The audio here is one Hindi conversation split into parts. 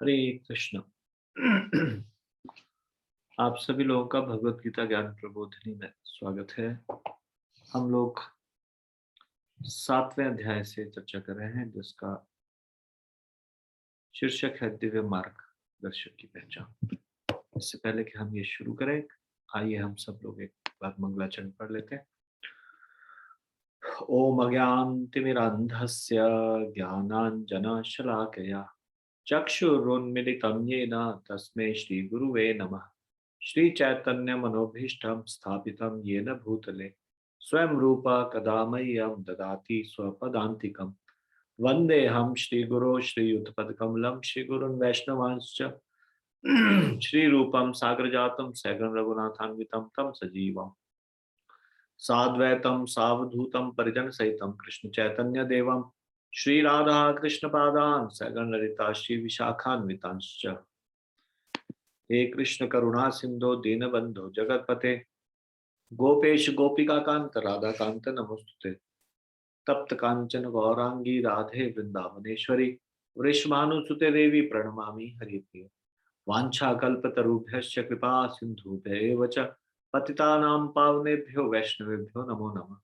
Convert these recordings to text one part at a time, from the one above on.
हरे कृष्ण। आप सभी लोगों का भगवत गीता ज्ञान प्रबोधिनी में स्वागत है। हम लोग 7वें अध्याय से चर्चा कर रहे हैं, जिसका शीर्षक है दिव्य मार्गदर्शक की पहचान। इससे पहले कि हम ये शुरू करें, आइए हम सब लोग एक बार मंगलाचरण पढ़ लेते हैं। ओम अज्ञानतिमिरान्धस्य ज्ञानाञ्जनशलाकया चक्षुरुन्मीलितं येन तस्मै श्रीगुरुवे नमः। श्रीचैतन्यमनोभीष्टं स्थापितं येन भूतले स्वयं रूपा कदा मह्यं ददाति स्वपदान्तिकं। वन्देऽहं श्रीगुरो श्रीयुतपदकमलं श्रीगुरुन् वैष्णवांश्च श्रीरूपं साग्रजातं सगं रघुनाथान्वितं तं सजीवम् साद्वैतं सावधूतं परिजनसहितं कृष्ण चैतन्य देवं श्री राधा कृष्ण पादान सगण ललिता श्री विशाखान्वितांश्च। हे कृष्ण करुणा सिंधो दीनबंधो जगतपते गोपेश गोपिका कांत राधा कांत नमोस्तुते। तप्त कांचन गौरांगी राधे वृंदावनेश्वरी वृषभानुसुते देवी प्रणमामि हरिप्रिय। वाञ्छाकल्पतरुभ्यश्च कृपा सिन्धुभ्येव च पतितानां पावनेभ्यो वैष्णवेभ्यो नमो नमः।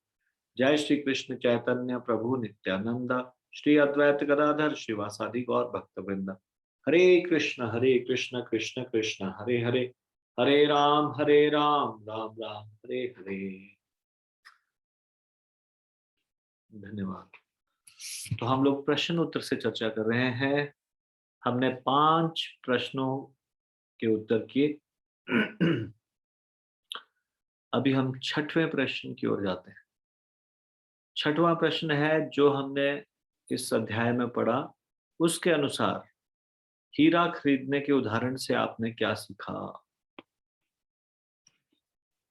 जय श्री कृष्ण चैतन्य प्रभु नित्यानंद श्री अद्वैत गदाधर श्रीवासादि गौर भक्तवृंद। हरे कृष्ण कृष्ण कृष्ण हरे हरे, हरे राम राम राम हरे हरे। धन्यवाद। तो हम लोग प्रश्न उत्तर से चर्चा कर रहे हैं। हमने 5 प्रश्नों के उत्तर किए। अभी हम 6वें प्रश्न की ओर जाते हैं। 6वां प्रश्न है जो हमने इस अध्याय में पढ़ा, उसके अनुसार हीरा खरीदने के उदाहरण से आपने क्या सीखा?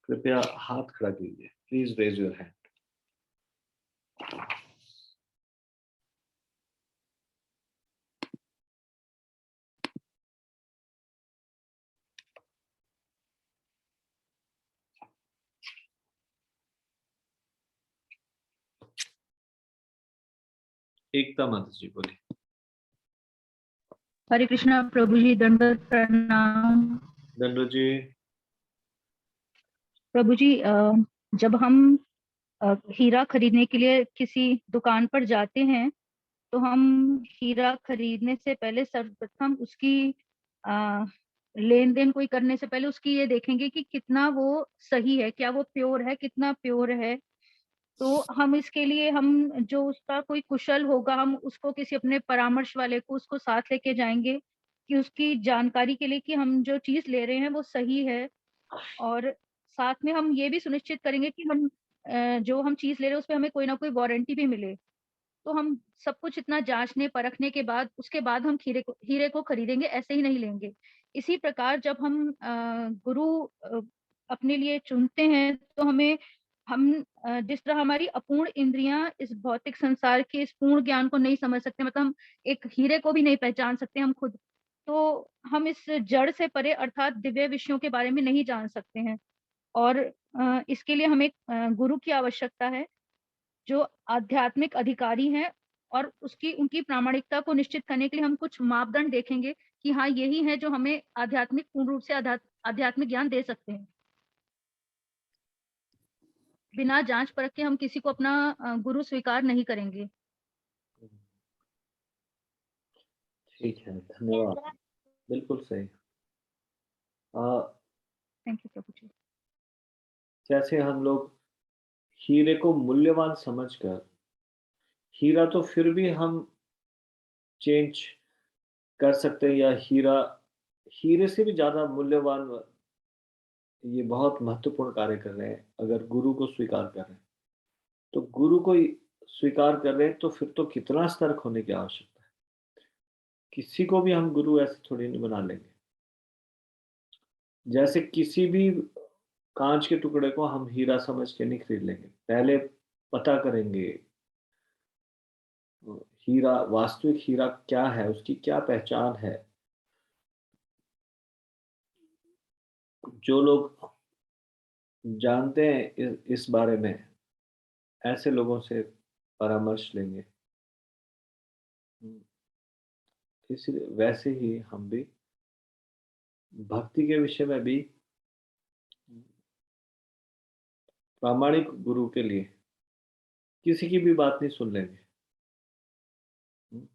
कृपया हाथ खड़ा कीजिए। Please raise your hand. Ekta Mata ji बोलिए। हरे कृष्णा प्रभु जी, दंडवत प्रणाम। दंडो जी। प्रभु जी, जब हम हीरा खरीदने के लिए किसी दुकान पर जाते हैं तो हम हीरा खरीदने से पहले सर्वप्रथम उसकी लेन देन कोई करने से पहले उसकी ये देखेंगे कि कितना वो सही है, क्या वो प्योर है, कितना प्योर है। तो हम इसके लिए हम जो उसका कोई कुशल होगा, हम उसको किसी अपने परामर्श वाले को उसको साथ लेके जाएंगे कि उसकी जानकारी के लिए कि हम जो चीज ले रहे हैं वो सही है। और साथ में हम ये भी सुनिश्चित करेंगे कि हम जो हम चीज ले रहे हैं उस पे हमें कोई ना कोई वारंटी भी मिले। तो हम सब कुछ इतना जांचने परखने के बाद उसके बाद हम हीरे को खरीदेंगे, ऐसे ही नहीं लेंगे। इसी प्रकार जब हम गुरु अपने लिए चुनते हैं तो हम जिस तरह हमारी अपूर्ण इंद्रियां इस भौतिक संसार के इस पूर्ण ज्ञान को नहीं समझ सकते, मतलब हम एक हीरे को भी नहीं पहचान सकते हम खुद, तो हम इस जड़ से परे अर्थात दिव्य विषयों के बारे में नहीं जान सकते हैं। और इसके लिए हमें गुरु की आवश्यकता है जो आध्यात्मिक अधिकारी हैं। और उसकी उनकी प्रामाणिकता को निश्चित करने के लिए हम कुछ मापदंड देखेंगे कि हाँ, यही है जो हमें आध्यात्मिक पूर्ण रूप से आध्यात्मिक ज्ञान दे सकते हैं। बिना जांच परख के हम किसी को अपना गुरु स्वीकार नहीं करेंगे। ठीक है, धन्यवाद। बिल्कुल सही। थैंक यू प्रभु जी। जैसे हम लोग हीरे को मूल्यवान समझकर, हीरा तो फिर भी हम चेंज कर सकते हैं, या हीरे से भी ज्यादा मूल्यवान ये बहुत महत्वपूर्ण कार्य कर रहे हैं। अगर गुरु को स्वीकार कर रहे हैं, तो गुरु को स्वीकार कर रहे हैं, तो फिर तो कितना सतर्क होने की आवश्यकता है। किसी को भी हम गुरु ऐसे थोड़ी नहीं बना लेंगे। जैसे किसी भी कांच के टुकड़े को हम हीरा समझ के नहीं खरीद लेंगे। पहले पता करेंगे हीरा, वास्तविक हीरा क्या है, उसकी क्या पहचान है। जो लोग जानते हैं इस बारे में, ऐसे लोगों से परामर्श लेंगे। इसलिए वैसे ही हम भी भक्ति के विषय में भी प्रामाणिक गुरु के लिए किसी की भी बात नहीं सुन लेंगे। हुँ,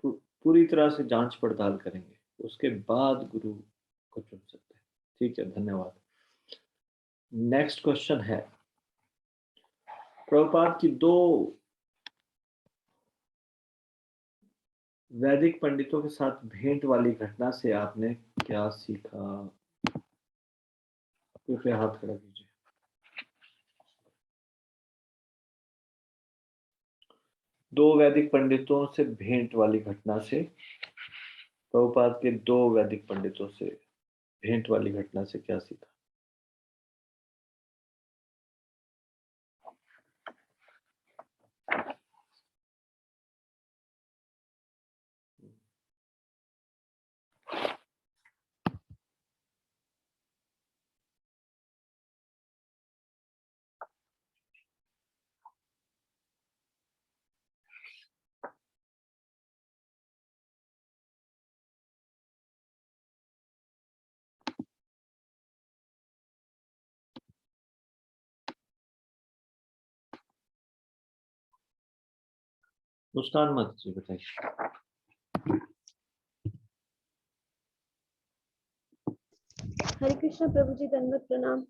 पू पूरी तरह से जाँच-पड़ताल करेंगे, उसके बाद गुरु को चुन सकते हैं। ठीक है, धन्यवाद। नेक्स्ट क्वेश्चन है, प्रभुपाद की 2 वैदिक पंडितों के साथ भेंट वाली घटना से आपने क्या सीखा? कृपया हाथ खड़ा कीजिए। 2 वैदिक पंडितों से भेंट वाली घटना से, प्रभुपाद के 2 वैदिक पंडितों से भेंट वाली घटना से क्या सीखा? मुस्कान मत जी, बताइए। हरे कृष्णा प्रभु जी, दंडवत प्रणाम।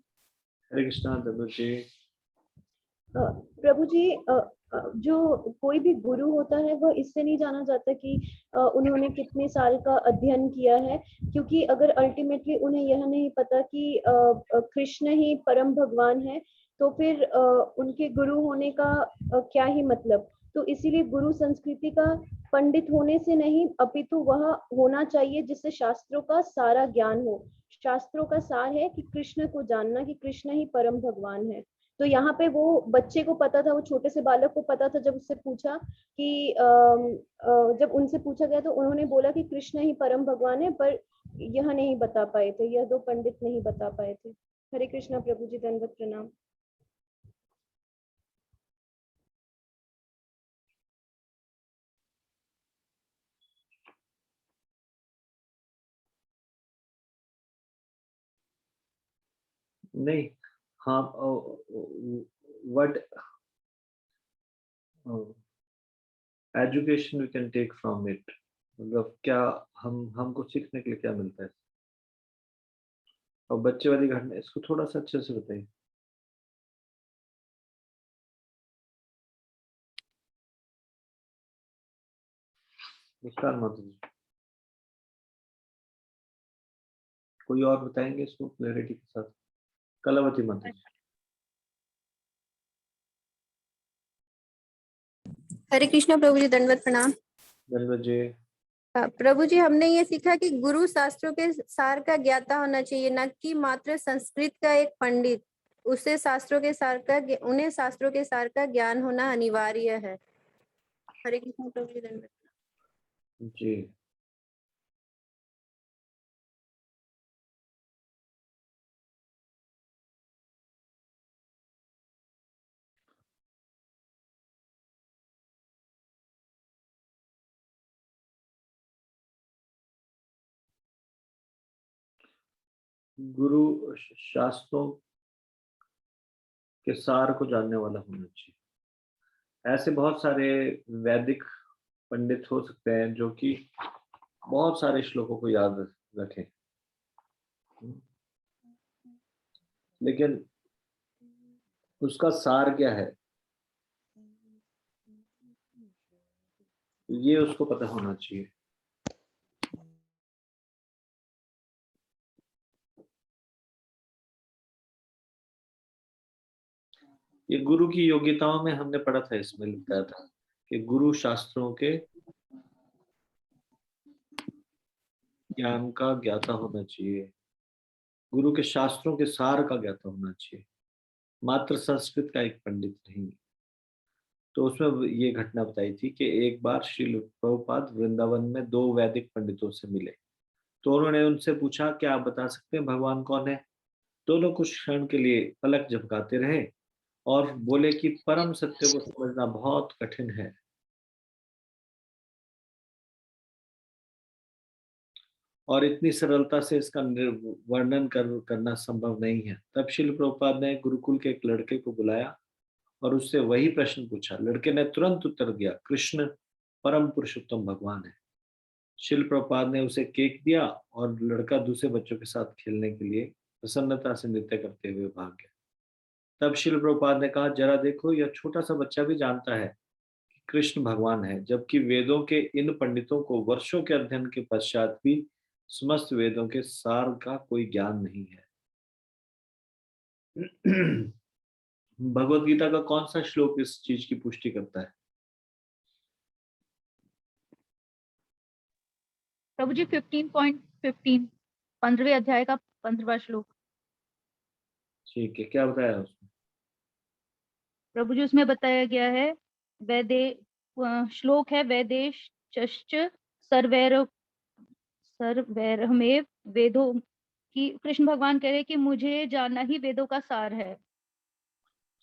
हरे कृष्णा दत्त जी। प्रभु जी, जो कोई भी गुरु होता है वह इससे नहीं जाना जाता कि उन्होंने कितने साल का अध्ययन किया है, क्योंकि अगर अल्टीमेटली उन्हें यह नहीं पता कि कृष्ण ही परम भगवान है, तो फिर उनके गुरु होने का क्या ही मतलब। तो इसीलिए गुरु संस्कृति का पंडित होने से नहीं, अपितु वह होना चाहिए जिससे शास्त्रों का सारा ज्ञान हो। शास्त्रों का सार है कि कृष्ण को जानना, कि कृष्ण ही परम भगवान है। तो यहाँ पे वो बच्चे को पता था, वो छोटे से बालक को पता था, जब उससे पूछा कि जब उनसे पूछा गया तो उन्होंने बोला कि कृष्ण ही परम भगवान है, पर यह नहीं बता पाए थे, यह 2 पंडित नहीं बता पाए थे। हरे कृष्णा प्रभु जी, दंडवत प्रणाम। नहीं, हाँ, what education we can take from it, मतलब क्या हमको सीखने के लिए क्या मिलता है? और बच्चे वाली घटना, इसको थोड़ा-सा अच्छे से बताइए। मुस्कान माता जी, कोई और बताएँगे इसको क्लैरिटी के साथ? कलावती माता जी। हरे कृष्णा प्रभु जी, दंडवत प्रणाम। धन्यवाद जी। प्रभु जी, हमने ये सीखा कि गुरु शास्त्रों के सार का ज्ञाता होना चाहिए, न कि मात्र संस्कृत का एक पंडित। उसे शास्त्रों के सार का उन्हें शास्त्रों के सार का ज्ञान होना अनिवार्य है। हरे कृष्ण प्रभु जी, दंडवत। जी। गुरु शास्त्रों के सार को जानने वाला होना चाहिए। ऐसे बहुत सारे वैदिक पंडित हो सकते हैं जो कि बहुत सारे श्लोकों को याद रखें। लेकिन उसका सार क्या है, ये उसको पता होना चाहिए। ये गुरु की योग्यताओं में हमने पढ़ा था, इसमें लिखा था कि गुरु शास्त्रों के ज्ञान का ज्ञाता होना चाहिए, गुरु के शास्त्रों के सार का ज्ञाता होना चाहिए, मात्र संस्कृत का एक पंडित नहीं। तो उसमें ये घटना बताई थी कि एक बार श्रील प्रभुपाद वृंदावन में 2 वैदिक पंडितों से मिले। तो उन्होंने उनसे पूछा, क्या आप बता सकते हैं भगवान कौन है? दोनों कुछ क्षण के लिए पलक झपकाते रहे और बोले कि परम सत्य को समझना बहुत कठिन है। और इतनी सरलता से इसका वर्णन करना संभव नहीं है। तब शिल प्रभुपाद ने गुरुकुल के एक लड़के को बुलाया और उससे वही प्रश्न पूछा। लड़के ने तुरंत उत्तर दिया, कृष्ण परम पुरुषोत्तम भगवान है। शिल प्रभुपाद ने उसे केक दिया और लड़का दूसरे बच्चों के साथ खेलने के लिए प्रसन्नता से नृत्य करते हुए भाग गया। तब शिल प्रभुपाद ने कहा, जरा देखो, यह छोटा सा बच्चा भी जानता है कि कृष्ण भगवान है, जबकि वेदों के इन पंडितों को वर्षों के अध्ययन के पश्चात भी समस्त वेदों के सार का कोई ज्ञान नहीं है। भगवत गीता का कौन सा श्लोक इस चीज की पुष्टि करता है? प्रभु जी 15.15 15वें अध्याय का 15वां श्लोक। ठीक है, क्या बताया उसमें? प्रभु जी उसमें बताया गया है, श्लोक है, वैदेश चश्च सर्वैरहमेव वेदो, कि कृष्ण भगवान कह रहे हैं कि मुझे जानना ही वेदों का सार है।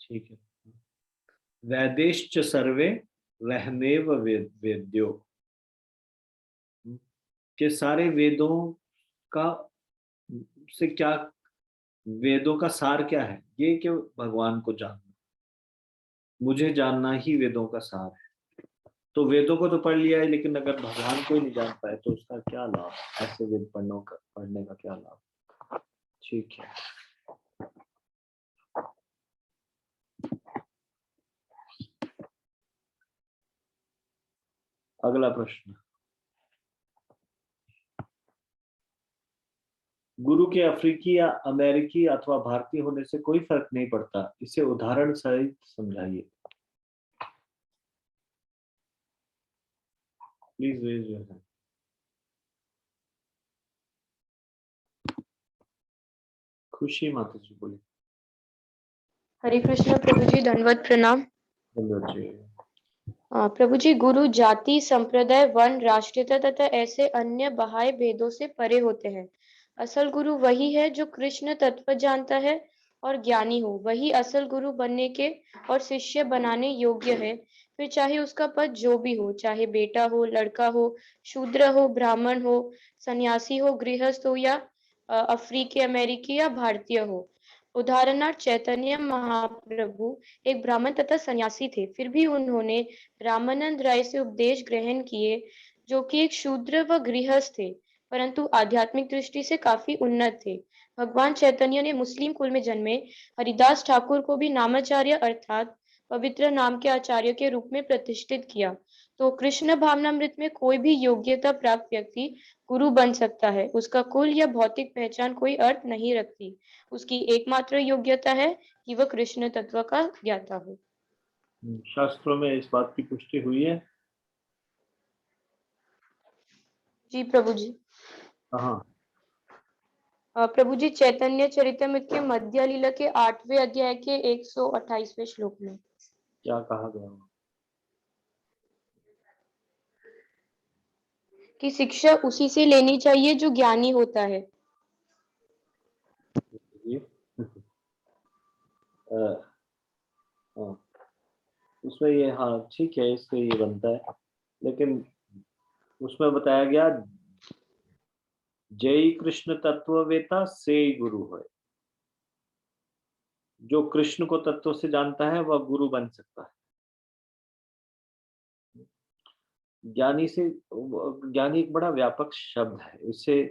ठीक है, वैदेश्च सर्वे रहमेव वेद्यो, के सारे वेदों का से क्या, वेदों का सार क्या है? ये कि भगवान को जानना, मुझे जानना ही वेदों का सार है। तो वेदों को तो पढ़ लिया है, लेकिन अगर भगवान को ही नहीं जान पाए तो उसका क्या लाभ? ऐसे वेद पढ़ने का क्या लाभ? ठीक है, अगला प्रश्न। गुरु के अफ्रीकी या अमेरिकी अथवा भारतीय होने से कोई फर्क नहीं पड़ता, इसे उदाहरण सहित समझाइए। Please raise your hand. Khushi माता जी बोले। हरे कृष्ण प्रभु जी, दंडवत प्रणाम। धन्यवाद जी। प्रभु जी, गुरु जाति, संप्रदाय, वर्ण, राष्ट्रीयता तथा ऐसे अन्य बाह्य भेदों से परे होते हैं। असल गुरु वही है जो कृष्ण तत्व जानता है और ज्ञानी हो। वही असल गुरु बनने के और शिष्य बनाने योग्य है, फिर चाहे उसका पद जो भी हो, चाहे बेटा हो, लड़का हो, शूद्र हो, ब्राह्मण हो, सन्यासी हो, गृहस्थ हो या अफ्रीकी, अमेरिकी या भारतीय हो। उदाहरणार्थ चैतन्य महाप्रभु एक ब्राह्मण तथा सन्यासी थे, फिर भी उन्होंने रामानंद राय से उपदेश ग्रहण किए, जो कि एक शूद्र व गृहस्थ थे, परंतु आध्यात्मिक दृष्टि से काफी उन्नत थे। भगवान चैतन्य ने मुस्लिम कुल में जन्मे हरिदास ठाकुर को भी नामाचार्य अर्थात पवित्र नाम के आचार्य के रूप में प्रतिष्ठित किया। तो कृष्ण भावनामृत में कोई भी योग्यता प्राप्त व्यक्ति गुरु बन सकता है। उसका कुल या भौतिक पहचान कोई अर्थ नहीं रखती। उसकी एकमात्र योग्यता है कि वह कृष्ण तत्व का ज्ञाता हो। शास्त्रों में इस बात की पुष्टि हुई है? जी प्रभु जी। कहाँ? प्रभु जी, चैतन्य चरितमृत के मध्य लीला के 8वें अध्याय के 128वें श्लोक में। क्या कहा गया? कि शिक्षा उसी से लेनी चाहिए जो ज्ञानी होता है। हाँ, उसमें ये, हाँ ठीक है, इससे ये बनता है, लेकिन उसमें बताया गया जय कृष्ण तत्ववेता से गुरु है। जो कृष्ण को तत्व से जानता है वह गुरु बन सकता है। ज्ञानी से, ज्ञानी एक बड़ा व्यापक शब्द है, इसे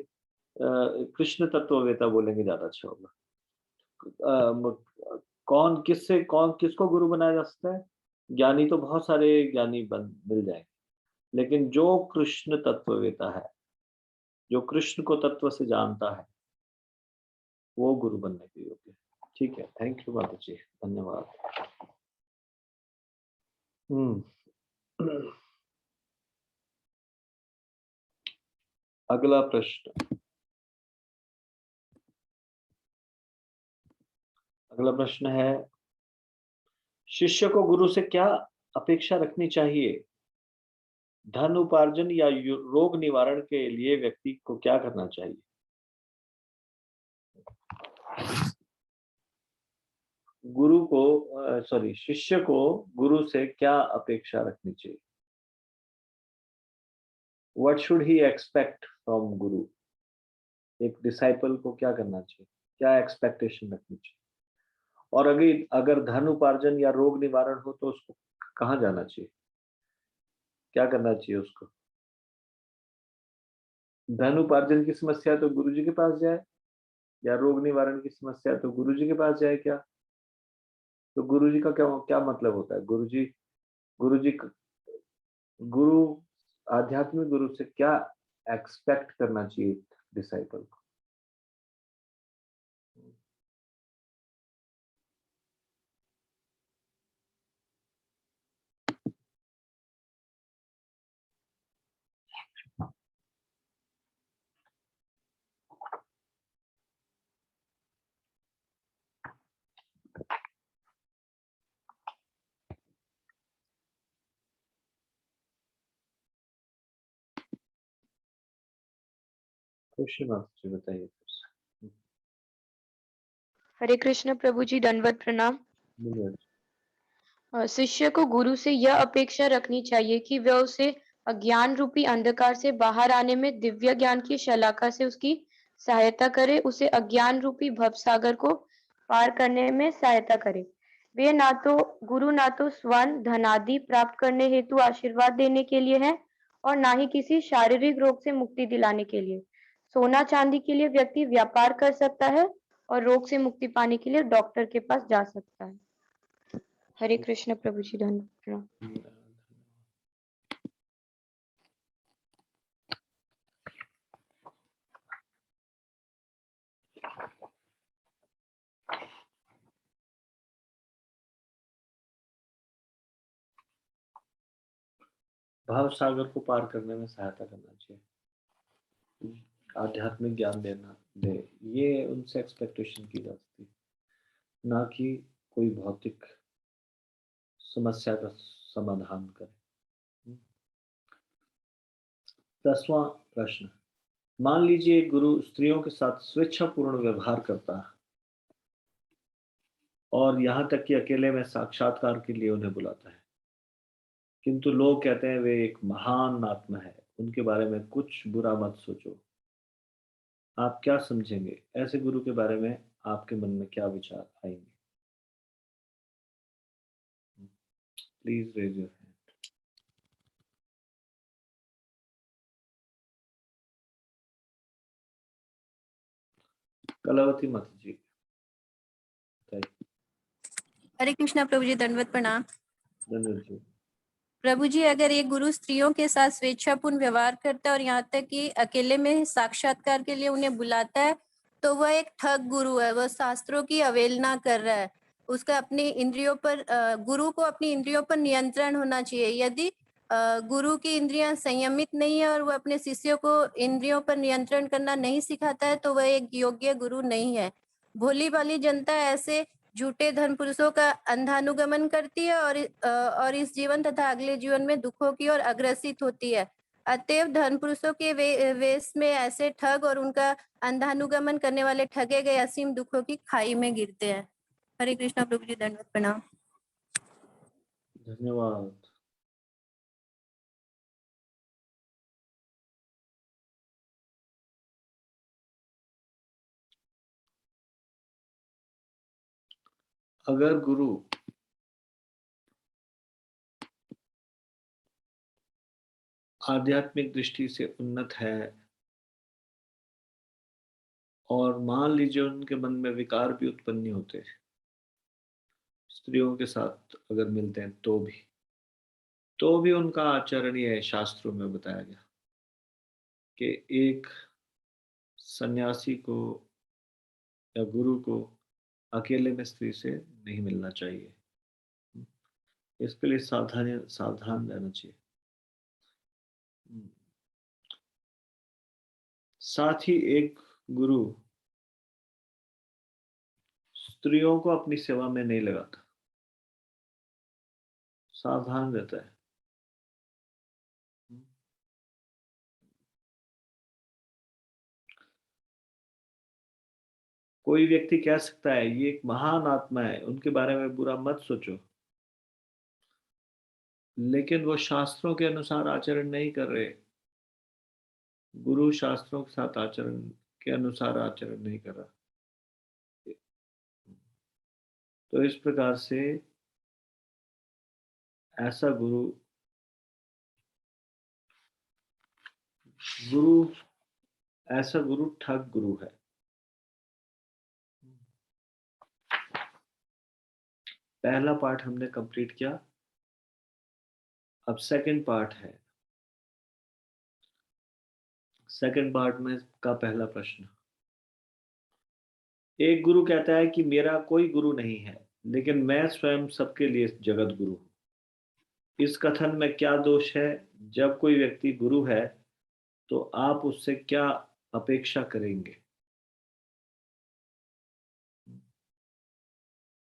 कृष्ण तत्ववेता बोलेंगे ज्यादा अच्छा होगा। कौन किसको गुरु बनाया जा सकता है? ज्ञानी तो बहुत सारे ज्ञानी मिल जाएंगे, लेकिन जो कृष्ण तत्ववेता है, जो कृष्ण को तत्व से जानता है, वो गुरु बनने के योग्य है। ठीक है, थैंक यू माता जी, धन्यवाद। अगला प्रश्न। अगला प्रश्न है, शिष्य को गुरु से क्या अपेक्षा रखनी चाहिए? धन उपार्जन या रोग निवारण के लिए व्यक्ति को क्या करना चाहिए? शिष्य को गुरु से क्या अपेक्षा रखनी चाहिए? What should he expect from Guru? एक डिसाइपल को क्या करना चाहिए, क्या एक्सपेक्टेशन रखनी चाहिए। और अगर धन उपार्जन या रोग निवारण हो तो उसको कहाँ जाना चाहिए, क्या करना चाहिए उसको। धन उपार्जन की समस्या है तो गुरुजी के पास जाए, या रोग निवारण की समस्या है तो गुरुजी के पास जाए क्या। तो गुरुजी का क्या क्या मतलब होता है, गुरुजी गुरु आध्यात्मिक गुरु से क्या एक्सपेक्ट करना चाहिए डिसाइपल को। क्वेश्चन आंसर बताइए फिर से। हरे कृष्ण प्रभु जी, दंडवत प्रणाम। शिष्य को गुरु से यह अपेक्षा रखनी चाहिए कि वह उसे अज्ञान रूपी अंधकार से बाहर आने में दिव्य ज्ञान की शलाका से उसकी सहायता करे, उसे अज्ञान रूपी भवसागर को पार करने में सहायता करे। वे गुरु ना तो स्वर्ण धनादि प्राप्त करने हेतु आशीर्वाद देने के लिए है और ना ही किसी शारीरिक रोग से मुक्ति दिलाने के लिए। सोना चांदी के लिए व्यक्ति व्यापार कर सकता है और रोग से मुक्ति पाने के लिए डॉक्टर के पास जा सकता है। हरे कृष्ण प्रभु जी, धन्यवाद प्रणाम। भाव सागर को पार करने में सहायता करना चाहिए, आध्यात्मिक ज्ञान देना दे, ये उनसे एक्सपेक्टेशन की जा सकती है, ना कि कोई भौतिक समस्या का समाधान करे। 10वां प्रश्न, मान लीजिए गुरु स्त्रियों के साथ स्वेच्छापूर्ण व्यवहार करता है और यहाँ तक कि अकेले में साक्षात्कार के लिए उन्हें बुलाता है, किंतु लोग कहते हैं वे एक महान आत्मा है, उनके बारे में कुछ बुरा मत सोचो। आप क्या समझेंगे, ऐसे गुरु के बारे में आपके मन में क्या विचार आएंगे। Please raise your hand. Kalavati माता जी। हरे कृष्णा प्रभु जी, दंडवत प्रणाम। धन्यवाद जी। प्रभु जी, अगर एक गुरु स्त्रियों के साथ स्वेच्छापूर्ण व्यवहार करता है और यहाँ तक कि अकेले में साक्षात्कार के लिए उन्हें बुलाता है, तो वह एक ठग गुरु है, वह शास्त्रों की अवहेलना कर रहा है। उसका अपनी इंद्रियों पर गुरु को अपनी इंद्रियों पर नियंत्रण होना चाहिए। यदि गुरु की इंद्रियां संयमित नहीं है और वह अपने शिष्यों को इंद्रियों पर नियंत्रण करना नहीं सिखाता है, तो वह एक योग्य गुरु नहीं है। भोली भाली जनता ऐसे झूठे धन पुरुषों का अंधानुगमन करती है और इस जीवन तथा अगले जीवन में दुखों की ओर अग्रसित होती है। अतएव धन पुरुषों के वेश में ऐसे ठग और उनका अंधानुगमन करने वाले ठगे गए असीम दुखों की खाई में गिरते हैं। हरे कृष्णा प्रभु जी, दंडवत प्रणाम। धन्यवाद। अगर गुरु आध्यात्मिक दृष्टि से उन्नत है और मान लीजिए उनके मन में विकार भी उत्पन्न नहीं होते, स्त्रियों के साथ अगर मिलते हैं तो भी उनका आचरण ये शास्त्रों में बताया गया कि एक सन्यासी को या गुरु को अकेले में स्त्री से नहीं मिलना चाहिए, इसके लिए सावधान रहना चाहिए। साथ ही एक गुरु स्त्रियों को अपनी सेवा में नहीं लगाता, सावधान रहता है। कोई व्यक्ति कह सकता है ये एक महान आत्मा है, उनके बारे में बुरा मत सोचो, लेकिन वो शास्त्रों के अनुसार आचरण नहीं कर रहे। गुरु शास्त्रों के साथ आचरण के अनुसार आचरण नहीं कर रहा। तो इस प्रकार से ऐसा गुरु ऐसा गुरु ठग गुरु है। पहला पार्ट हमने कंप्लीट किया, अब सेकंड पार्ट है। सेकंड पार्ट में का पहला प्रश्न, एक गुरु कहता है कि मेरा कोई गुरु नहीं है, लेकिन मैं स्वयं सबके लिए जगत गुरु हूं। इस कथन में क्या दोष है? जब कोई व्यक्ति गुरु है तो आप उससे क्या अपेक्षा करेंगे?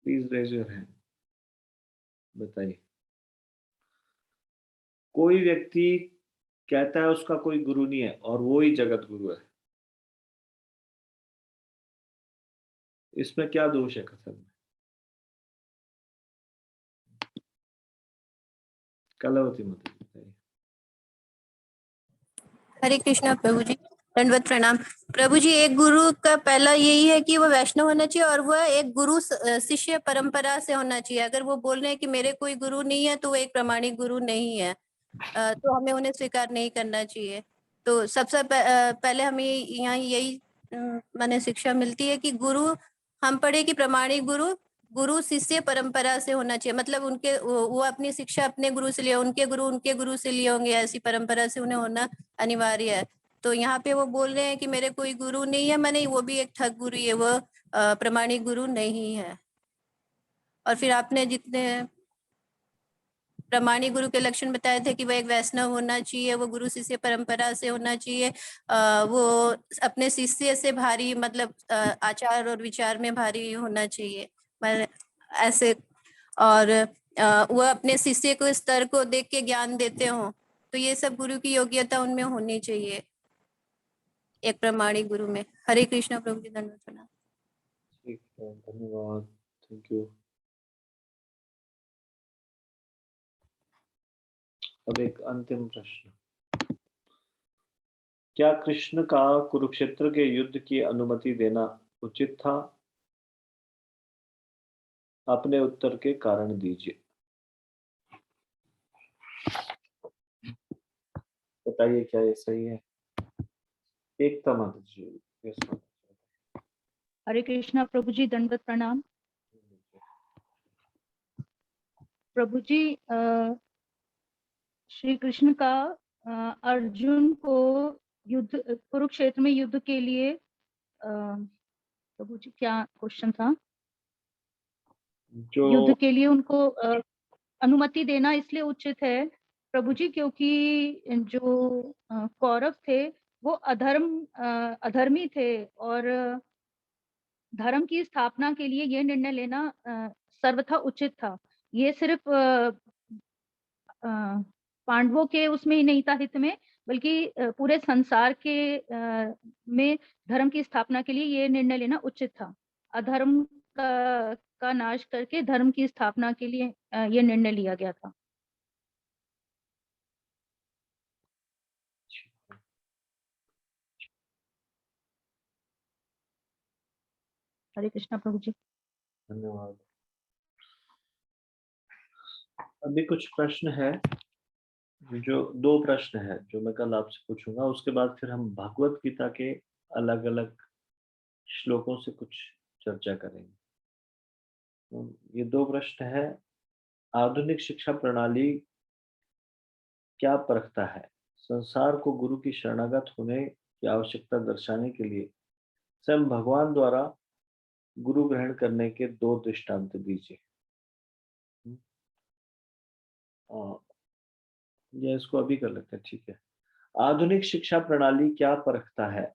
प्लीज रेज योर हैंड, बताइए। कोई व्यक्ति कहता है उसका कोई गुरु नहीं है और वो ही जगत गुरु है, इसमें क्या दोष है कथन में? कलावती माता बताइए। हरे कृष्णा प्रभु जी, दंडवत प्रणाम। प्रभु जी, एक गुरु का पहला यही है कि वो वैष्णव होना चाहिए और वह एक गुरु शिष्य परंपरा से होना चाहिए। अगर वो बोल रहे हैं कि मेरे कोई गुरु नहीं है तो वो एक प्रामाणिक गुरु नहीं है, तो हमें उन्हें स्वीकार नहीं करना चाहिए। तो सबसे पहले हमें यहाँ यही माने शिक्षा मिलती है कि गुरु, हम पढ़े कि प्रामाणिक गुरु शिष्य परंपरा से होना चाहिए। मतलब उनके वो अपनी शिक्षा अपने गुरु से लिए, उनके गुरु से लिए होंगे, ऐसी परंपरा से उन्हें होना अनिवार्य है। तो यहाँ पे वो बोल रहे हैं कि मेरे कोई गुरु नहीं है, माने वो भी एक ठग गुरु है, वो प्रामाणिक गुरु नहीं है। और फिर आपने जितने प्रामाणिक गुरु के लक्षण बताए थे कि वह एक वैष्णव होना चाहिए, वो गुरु शिष्य परंपरा से होना चाहिए, वो अपने शिष्य से भारी, मतलब आचार और विचार में भारी होना चाहिए, ऐसे। और वह अपने शिष्य को स्तर को देख के ज्ञान देते हो, तो ये सब गुरु की योग्यता उनमें होनी चाहिए एक प्रामाणिक गुरु में। हरे कृष्णा प्रभु जी, धन्यवाद प्रणाम। ठीक है, धन्यवाद, थैंक यू। अब एक अंतिम प्रश्न, क्या कृष्ण का कुरुक्षेत्र के युद्ध की अनुमति देना उचित था? अपने उत्तर के कारण दीजिए। बताइए, क्या ये सही है? एकता माता जी, yes, माता। हरे कृष्णा प्रभु जी, दंडवत प्रणाम। प्रभु जी, श्री कृष्ण का अर्जुन को कुरुक्षेत्र में युद्ध के लिए, प्रभु जी क्या क्वेश्चन था? जो युद्ध के लिए उनको अनुमति देना इसलिए उचित है प्रभु जी, क्योंकि जो कौरव थे वो अधर्मी थे, और धर्म की स्थापना के लिए ये निर्णय लेना सर्वथा उचित था। ये सिर्फ पांडवों के उसमें ही नहीं था हित में, बल्कि पूरे संसार के में धर्म की स्थापना के लिए ये निर्णय लेना उचित था। अधर्म का नाश करके धर्म की स्थापना के लिए ये निर्णय लिया गया था। हरे कृष्णा प्रभु जी, धन्यवाद। अभी कुछ प्रश्न है, जो दो प्रश्न है जो मैं कल आपसे पूछूंगा, उसके बाद फिर हम भगवत गीता के अलग अलग श्लोकों से कुछ चर्चा करेंगे। तो ये दो प्रश्न है, आधुनिक शिक्षा प्रणाली क्या परखता है? संसार को गुरु की शरणागत होने की आवश्यकता दर्शाने के लिए स्वयं भगवान द्वारा गुरु ग्रहण करने के दो दृष्टांत दीजिए। या इसको अभी कर लेते हैं, ठीक है। आधुनिक शिक्षा प्रणाली क्या परखता है?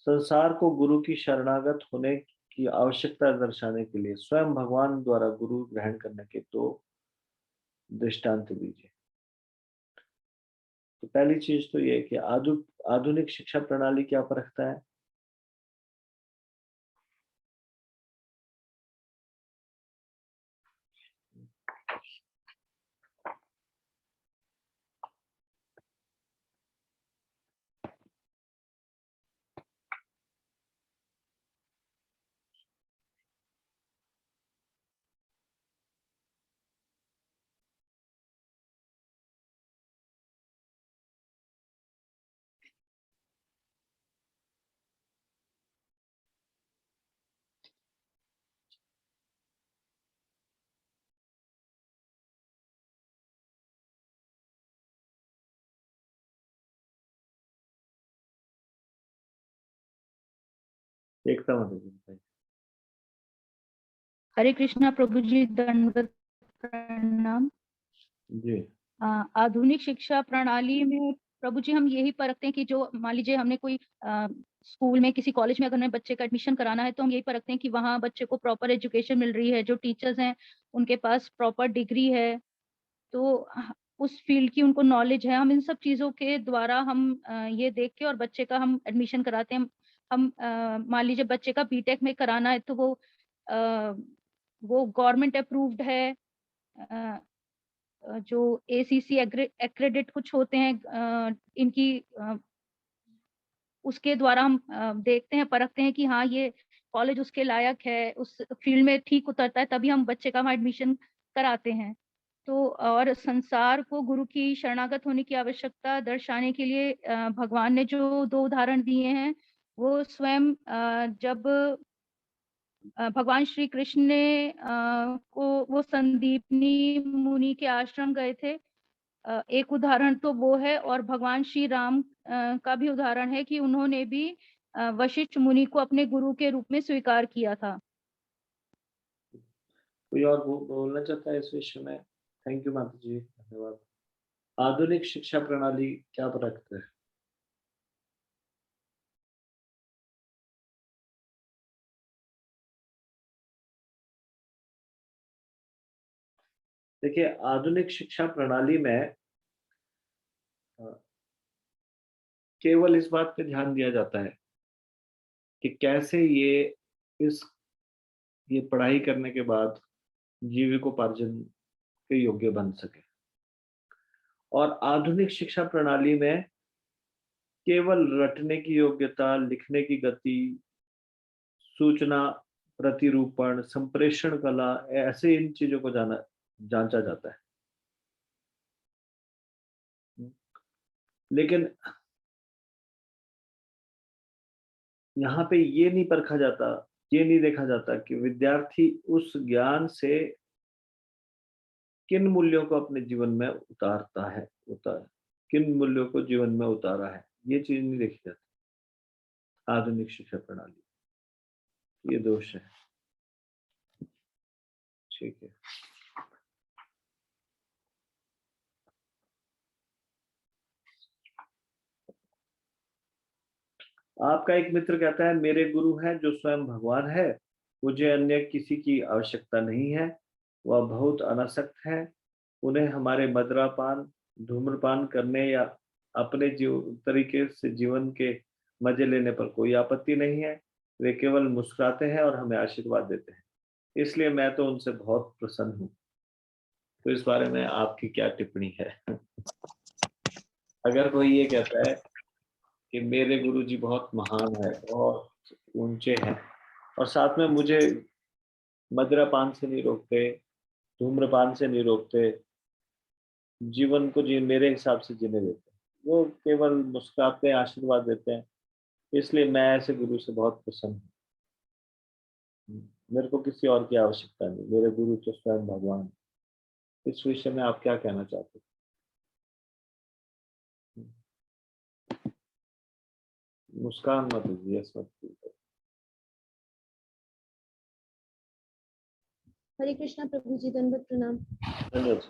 संसार को गुरु की शरणागत होने की आवश्यकता दर्शाने के लिए स्वयं भगवान द्वारा गुरु ग्रहण करने के दो दृष्टांत दीजिए। तो पहली चीज तो ये है कि आधुनिक शिक्षा प्रणाली क्या परखता है? एकता माता जी बताइए। हरे कृष्णा प्रभु जी, दंडवत प्रणाम। जी आधुनिक शिक्षा प्रणाली में प्रभु जी हम यही परखते हैं कि जो मान लीजिए हमने कोई स्कूल में किसी कॉलेज में अगर हमें बच्चे का एडमिशन कराना है तो हम यही परखते हैं कि वहाँ बच्चे को प्रॉपर एजुकेशन मिल रही है, जो टीचर्स हैं उनके पास प्रॉपर डिग्री है, तो उस फील्ड की उनको नॉलेज है। हम इन सब चीजों के द्वारा हम ये देख के और बच्चे का हम एडमिशन कराते हैं। हम मान लीजिए बच्चे का बीटेक में कराना है तो वो गवर्नमेंट अप्रूव्ड है, जो एसीसी एक्रेडिट कुछ होते हैं इनकी, उसके द्वारा हम देखते हैं, परखते हैं कि हाँ ये कॉलेज उसके लायक है, उस फील्ड में ठीक उतरता है, तभी हम बच्चे का वहाँ एडमिशन कराते हैं। तो और संसार को गुरु की शरणागत होने की आवश्यकता दर्शाने के लिए भगवान ने जो 2 उदाहरण दिए हैं, वो स्वयं जब भगवान श्री कृष्ण ने वो संदीपनी मुनि के आश्रम गए थे, एक उदाहरण तो वो है, और भगवान श्री राम का भी उदाहरण है कि उन्होंने भी वशिष्ठ मुनि को अपने गुरु के रूप में स्वीकार किया था। कोई और बोलना चाहता है इस विषय में? थैंक यू माता जी, धन्यवाद। आधुनिक शिक्षा प्रणाली क्या परखते हैं? देखिए, आधुनिक शिक्षा प्रणाली में केवल इस बात पे ध्यान दिया जाता है कि कैसे ये पढ़ाई करने के बाद जीविकोपार्जन के योग्य बन सके। और आधुनिक शिक्षा प्रणाली में केवल रटने की योग्यता, लिखने की गति, सूचना प्रतिरूपण, संप्रेषण कला, ऐसे इन चीजों को जांचा जाता है। लेकिन यहाँ पे ये नहीं परखा जाता, ये नहीं देखा जाता कि विद्यार्थी उस ज्ञान से किन मूल्यों को अपने जीवन में किन मूल्यों को जीवन में उतारा है, ये चीज नहीं देखी जाती आधुनिक शिक्षा प्रणाली। ये दोष है। ठीक है। आपका एक मित्र कहता है, मेरे गुरु हैं जो स्वयं भगवान है, मुझे अन्य किसी की आवश्यकता नहीं है, वह बहुत अनासक्त है, उन्हें हमारे मदिरापान, धूम्रपान करने या अपने तरीके से जीवन के मजे लेने पर कोई आपत्ति नहीं है। वे केवल मुस्कुराते हैं और हमें आशीर्वाद देते हैं, इसलिए मैं तो उनसे बहुत प्रसन्न हूँ। तो इस बारे में आपकी क्या टिप्पणी है? अगर कोई ये कहता है कि मेरे गुरुजी बहुत महान है, बहुत ऊंचे हैं, और साथ में मुझे मदिरापान से नहीं रोकते, धूम्रपान से नहीं रोकते, जीवन को मेरे हिसाब से जीने देते हैं, वो केवल मुस्कुराते हैं, आशीर्वाद देते हैं, इसलिए मैं ऐसे गुरु से बहुत प्रसन्न हूँ। मेरे को किसी और की आवश्यकता नहीं, मेरे गुरु तो स्वयं भगवान है। इस विषय में आप क्या कहना चाहते हैं? मुस्कान मत दीजिए, मत कीजिए। हरे कृष्णा प्रभु जी, दंडवत प्रणाम। धन्यवाद।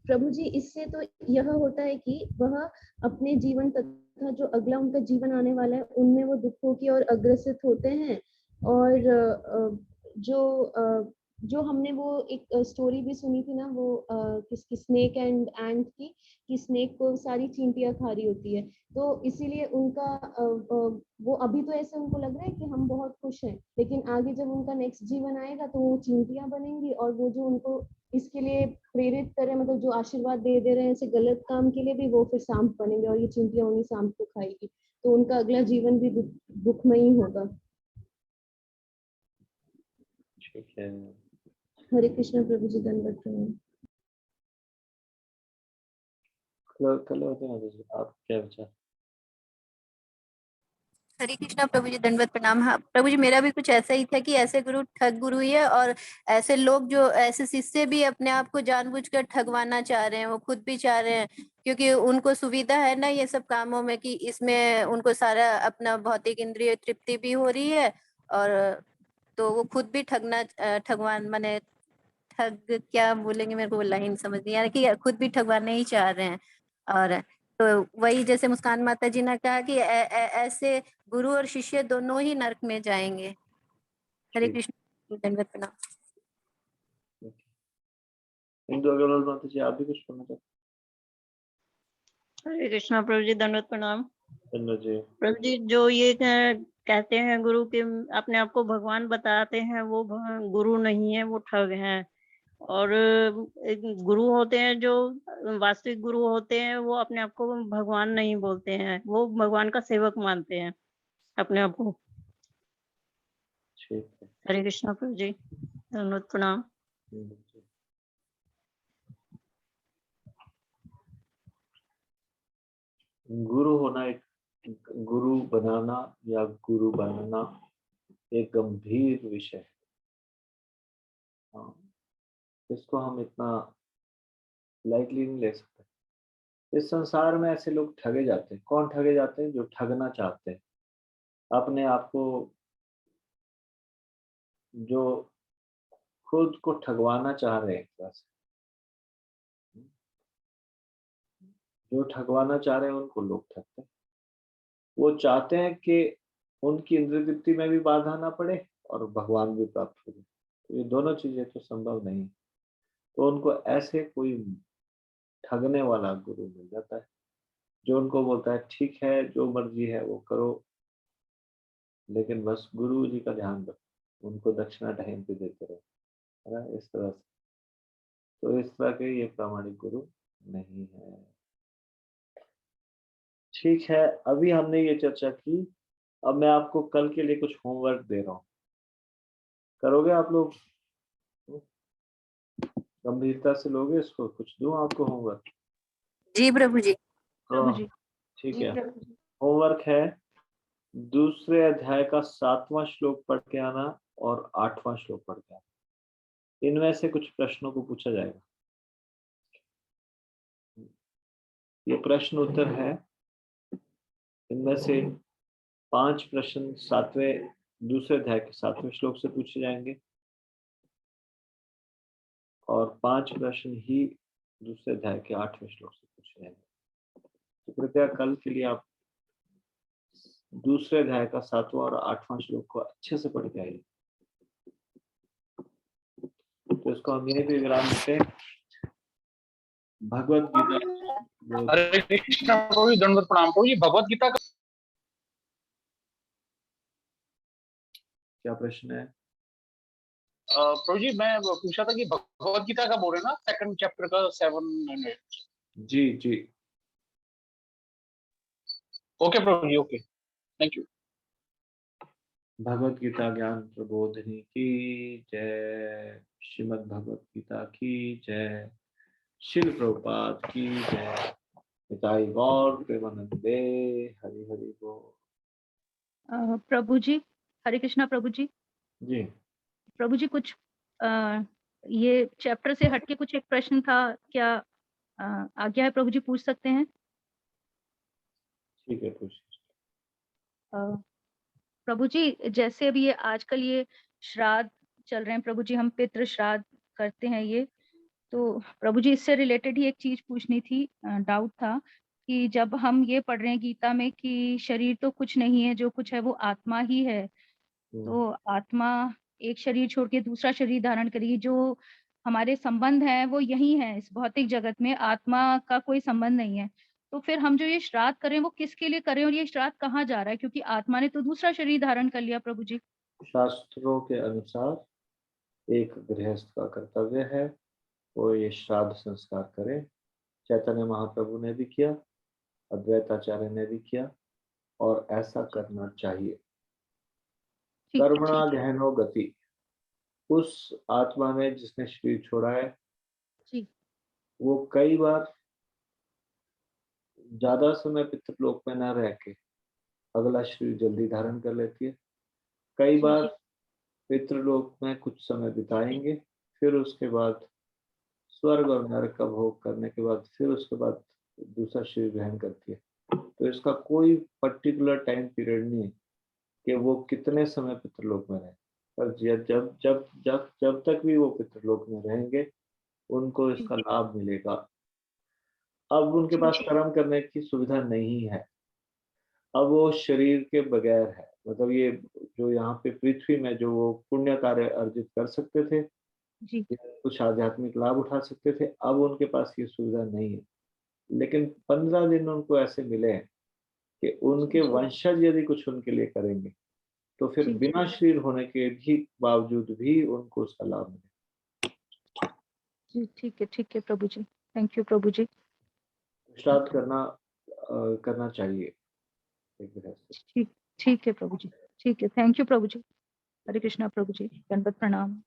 प्रभु जी, इससे तो यह होता है कि वह अपने जीवन तथा जो अगला उनका जीवन आने वाला है उनमें वो दुखों की ओर अग्रसित होते हैं। और जो हमने वो एक स्टोरी भी सुनी थी ना, वो किसकी, स्नेक एंड एंट की, कि स्नेक को सारी चींटियां खा रही होती है। तो इसीलिए उनका वो अभी तो ऐसे उनको लग रहा है कि हम बहुत खुश हैं, लेकिन आगे जब उनका नेक्स्ट जीवन आएगा तो वो चींटियां बनेंगी, और वो जो उनको इसके लिए प्रेरित करे, मतलब जो आशीर्वाद दे रहे हैं ऐसे गलत काम के लिए भी, वो फिर सांप बनेंगे और ये चींटियां उन्हीं सांप को खाएगी। तो उनका अगला जीवन भी दुखमयी होगा। ठीक है। हरे कृष्ण प्रभु जी, दंडवत प्रणाम। कल होते हैं जी, आप क्या विचार? हरे कृष्णा प्रभु जी, दंडवत प्रणाम। हाँ प्रभु जी, मेरा भी कुछ ऐसा ही था कि ऐसे गुरु ठग गुरु ही है, और ऐसे लोग जो ऐसे शिष्य भी अपने आप को जानबूझकर ठगवाना चाह रहे हैं, वो खुद भी चाह रहे हैं, क्योंकि उनको सुविधा है ना ये सब कामों में, कि इसमें उनको सारा अपना भौतिक इंद्रिय तृप्ति भी हो रही है, और तो वो खुद भी ठगवान माने ठग क्या बोलेंगे, मेरे को लाइन समझ नहीं आ रही, कि खुद भी ठगवाने ही चाह रहे हैं। और तो वही जैसे मुस्कान माता जी ने कहा कि ऐसे गुरु और शिष्य दोनों ही नरक में जाएंगे। हरे ठीक। कृष्ण, दंडवत प्रणाम। इंदु अग्रवाल माता जी, आप भी कुछ बोलना चाहते हरे कृष्णा प्रभु जी, दंडवत प्रणाम। हैं? जी। प्रभु जी, जो ये कहते हैं गुरु के अपने आप को भगवान बताते हैं, वो गुरु नहीं है, वो ठग हैं। और एक गुरु होते हैं जो वास्तविक गुरु होते हैं, वो अपने आप को भगवान नहीं बोलते हैं, वो भगवान का सेवक मानते हैं अपने आप को। ठीक है। हरे कृष्णा प्रभु जी, दंडवत प्रणाम। जी। गुरु होना, एक गुरु बनाना या गुरु बनना एक गंभीर विषय है। हाँ, इसको हम इतना लाइटली नहीं ले सकते। इस संसार में ऐसे लोग ठगे जाते हैं। कौन ठगे जाते हैं? जो ठगना चाहते हैं अपने आप को, जो खुद को ठगवाना चाह रहे हैं। एक तरह से जो ठगवाना चाह रहे हैं उनको लोग ठगते हैं। वो चाहते हैं कि उनकी इंद्रिय तृप्ति में भी बाधा ना पड़े और भगवान भी प्राप्त हो जाए। तो ये दोनों चीजें तो संभव नहीं। तो उनको ऐसे कोई ठगने वाला गुरु मिल जाता है जो उनको बोलता है ठीक है, जो मर्जी है वो करो, लेकिन बस गुरु जी का ध्यान रखो, उनको दक्षिणा टाइम पे देते रहो, है ना, इस तरह से। तो इस तरह के ये प्रामाणिक गुरु नहीं है। ठीक है, अभी हमने ये चर्चा की। अब मैं आपको कल के लिए कुछ होमवर्क दे रहा हूँ, करोगे आप लोग? गंभीरता से लोगे इसको? कुछ दूं आपको होमवर्क? जी प्रभु जी। प्रभु जी। ठीक जी है। प्रभु जी। होमवर्क है, दूसरे अध्याय का 7वां श्लोक पढ़ के आना और 8वां श्लोक पढ़ के आना। इनमें से कुछ प्रश्नों को पूछा जाएगा। ये प्रश्न उत्तर है। इनमें से 5 प्रश्न दूसरे अध्याय के 7वें श्लोक से पूछे जाएंगे और 5 प्रश्न ही दूसरे अध्याय के 8वें श्लोक से पूछे जाएंगे। तो कृपया कल के लिए आप दूसरे अध्याय का 7वां और 8वां श्लोक को अच्छे से पढ़ के आइए। तो इसको हम यहीं पे विराम देते हैं। भगवत गीता। हरे कृष्णा प्रभु जी, दंडवत प्रणाम। प्रभु जी, भगवत गीता का क्या प्रश्न है? प्रभु जी मैं पूछा था कि भगवत गीता का बोल रहे ना, 2nd चैप्टर का 7 जी जी। ओके प्रभु जी, okay, thank you. Bhagavad Gita Gyan Prabodhini की जय। श्रीमद् भगवत गीता की जय। श्रील प्रभुपाद की जय। निताई गौर प्रेमानंदे। हरि हरि बोल। प्रभु जी, हरे कृष्णा प्रभु जी। जी। प्रभु जी, कुछ ये चैप्टर से हटके कुछ एक प्रश्न था, क्या आज्ञा है प्रभु जी, पूछ सकते हैं? ठीक है, पूछ। प्रभु जी, जैसे अभी ये आजकल ये श्राद्ध चल रहे हैं प्रभु जी, हम पितृ श्राद्ध करते हैं ये, तो प्रभु जी इससे रिलेटेड ही एक चीज पूछनी थी, डाउट था कि जब हम ये पढ़ रहे हैं गीता में कि शरीर तो कुछ नहीं है, जो कुछ है वो आत्मा ही है, तो आत्मा एक शरीर छोड़ के दूसरा शरीर धारण करेगी, जो हमारे संबंध है वो यही है, इस भौतिक जगत में आत्मा का कोई संबंध नहीं है। तो फिर हम जो ये श्राद्ध करें वो किसके लिए करें, और ये श्राद्ध कहाँ जा रहा है, क्योंकि आत्मा ने तो दूसरा शरीर धारण कर लिया प्रभु जी। शास्त्रों के अनुसार एक गृहस्थ का कर्तव्य है वो ये श्राद्ध संस्कार करे। चैतन्य महाप्रभु ने भी किया, अद्वैताचार्य ने भी किया, और ऐसा करना चाहिए। ठीक है, कर्मणा ठीक है गहनो गति। उस आत्मा ने जिसने शरीर छोड़ा है जी। वो कई बार ज्यादा समय पितृलोक में न रह के अगला शरीर जल्दी धारण कर लेती है। कई बार पितृलोक में कुछ समय बिताएंगे, फिर उसके बाद स्वर्ग और नरक का भोग करने के बाद फिर उसके बाद दूसरा शरीर ग्रहण करती है। तो इसका कोई पर्टिकुलर टाइम पीरियड नहीं है कि वो कितने समय पितृलोक में रहे, पर जब जब जब जब जब तक भी वो पितृलोक में रहेंगे उनको इसका लाभ मिलेगा। अब उनके पास कर्म करने की सुविधा नहीं है, अब वो शरीर के बगैर है, मतलब ये जो यहाँ पे पृथ्वी में जो वो पुण्य कार्य अर्जित कर सकते थे जी या कुछ आध्यात्मिक लाभ उठा सकते थे, अब उनके पास ये सुविधा नहीं है। लेकिन 15 दिन उनको ऐसे मिले हैं कि उनके वंशज यदि कुछ उनके लिए करेंगे तो फिर जी बिना शरीर होने के भी बावजूद भी उनको उसका लाभ मिले। जी ठीक है प्रभु जी, थैंक यू प्रभु जी। पुरुषार्थ करना चाहिए एक तरह से। ठीक है प्रभु जी, ठीक है, थैंक यू प्रभु जी। हरे कृष्णा प्रभु जी, दंडवत प्रणाम।